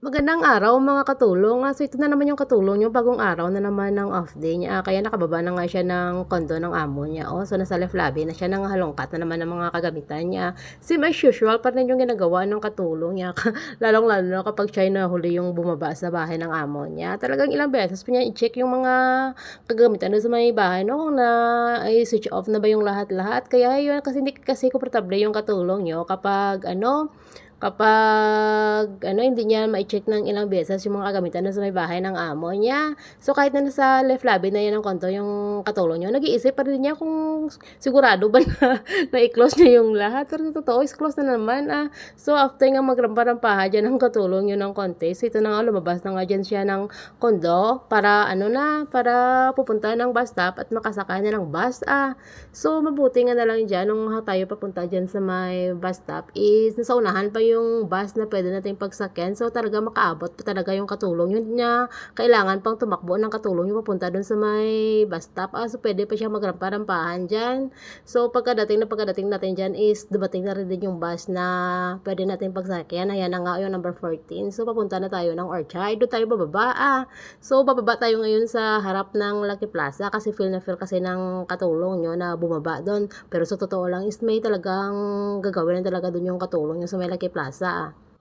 Magandang araw mga katulong. So ito na naman yung katulong yung bagong araw na naman ng off day niya. Kaya nakababa na nga siya ng kondo ng amo niya. So nasa left lobby na siya nang halongkat na naman ng mga kagamitan niya. Same as usual pa rin yung ginagawa ng katulong niya. Lalong-lalo na kapag siya nahuli yung bumaba sa bahay ng amo niya. Talagang ilang beses pa niya i-check yung mga kagamitan doon sa may bahay. No? Kung na ay switch off na ba yung lahat-lahat. Kaya yun kasi hindi kasi komportable yung katulong niyo kapag hindi niya mai-check ng ilang beses yung mga kagamitan na sa may bahay ng amo niya. So kahit na nasa left lobby na yan ng konto yung katulong niyo, nag-iisip pa rin niya kung sigurado ba na na-i-close niya yung lahat. Pero sa totoo is close na naman. So after nga magrampa-rampahan dyan ng katulong niyo ng konti, so ito na nga lumabas na nga dyan siya ng kondo para para pupunta ng bus stop at makasakay na ng bus. So mabuti nga na lang dyan nung tayo papunta dyan sa may bus stop is nasa unahan pa yung bus na pwede nating pagsakyan. So talaga makaabot pa talaga yung katulong. Yun niya, kailangan pang tumakbo ng katulong yung papunta dun sa may bus stop. So pwede pa siya magrampa-rampahan dyan. So pagkadating natin dyan is dumating na rin din yung bus na pwede nating pagsakyan. Ayan na nga yung number 14. So papunta na tayo ng Orchard. Doon tayo bababa. So bababa tayo ngayon sa harap ng Lucky Plaza kasi feel kasi ng katulong nyo na bumaba doon. Pero sa totoo lang is may talagang gagawin na talaga doon yung katulong nyo sa may Lucky Plaza.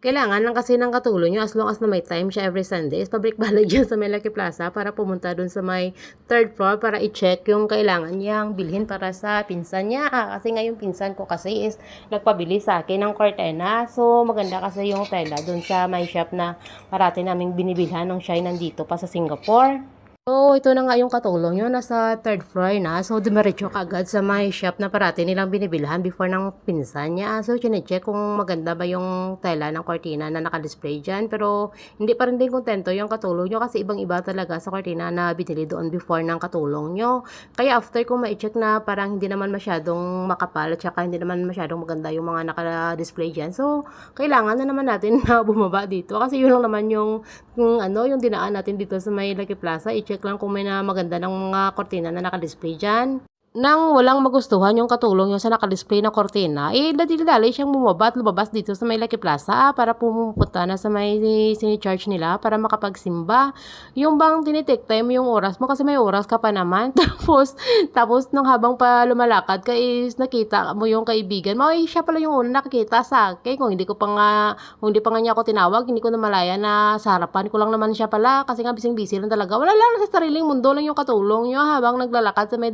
Kailangan lang kasi ng katulong nyo as long as na may time siya every Sunday is pabalik-balik dyan sa may Lucky Plaza para pumunta dun sa may third floor para i-check yung kailangan niyang bilhin para sa pinsan niya. Kasi nga yung pinsan ko kasi is nagpabili sa akin ng cortina. So maganda kasi yung tela dun sa may shop na parati naming binibilhan nung siya nandito pa sa Singapore. So, ito na nga yung katulong nyo. Nasa third floor na. So, dumiretso ka agad sa may shop na parati nilang binibilhan before ng pinsan niya. So, chinecheck kung maganda ba yung tela ng cortina na naka-display dyan. Pero, hindi pa rin din kontento yung katulong nyo kasi ibang-iba talaga sa cortina na binili doon before ng katulong nyo. Kaya, after kung ma-check na parang hindi naman masyadong makapal at saka hindi naman masyadong maganda yung mga naka-display dyan. So, kailangan na naman natin na bumaba dito. Kasi yun lang naman yung dinaan natin dito sa may Lucky Plaza. I-check lang kung may na maganda ng mga kortina na naka-display dyan. Nang walang magustuhan yung katulong yung sa naka-display na kortina, dali-dali siyang bumaba at lumabas dito sa may Lucky Plaza para pumunta na sa may sini-charge nila para makapagsimba. Yung bang tinitake time yung oras mo kasi may oras ka pa naman. tapos nung habang pa lumalakad ka is nakita mo yung kaibigan mo. Ay, siya pala yung una nakikita sa akin. Kung hindi pa nga niya ako tinawag, hindi ko na malaya na sa harapan ko lang naman siya pala kasi nga bising-busy lang talaga. Wala lang sa sariling mundo lang yung katulong nyo habang naglalakad sa may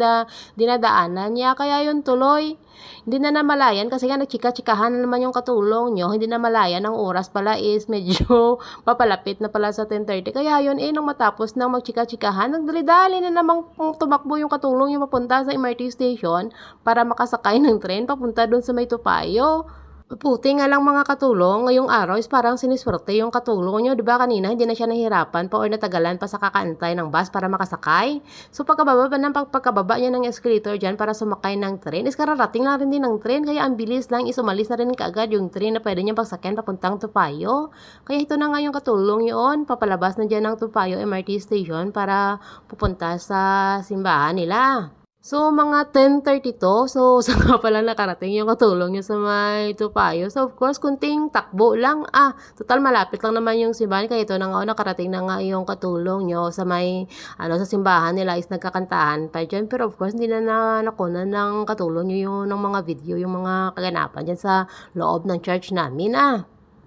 dinadaanan niya. Kaya yun tuloy, hindi na namalayan kasi nga nagchika-chikahan na naman yung katulong nyo. Hindi na malayan ang oras pala is medyo papalapit na pala sa 10:30. Kaya yun nung matapos nang magchika-chikahan, nagdali-dali na namang tumakbo yung katulong yung papunta sa MRT station para makasakay ng tren papunta dun sa may Topayo. Mabuti nga lang mga katulong, ngayong araw is parang siniswerte yung katulong nyo. Diba kanina hindi na siya nahirapan pa or natagalan pa sa kakaantay ng bus para makasakay. So pagkababa niya ng escalator dyan para sumakay ng tren, is kararating lang rin din ng tren. Kaya ang bilis lang is umalis na rin kaagad yung tren na pwede niyang pagsakyan papuntang Topayo. Kaya ito na nga yung katulong yun, papalabas na dyan ng Topayo MRT station para pupunta sa simbahan nila. So, mga 10:32, so sa nga pala nakarating yung katulong niya sa may Topayo. So, of course, kunting takbo lang. Total malapit lang naman yung simbahan. Kaya ito na nga, nakarating na nga yung katulong nyo sa may, sa simbahan nila is nagkakantahan pa dyan. Pero of course, hindi na nakunan ng katulong nyo yung ng mga video, yung mga kaganapan dyan sa loob ng church namin.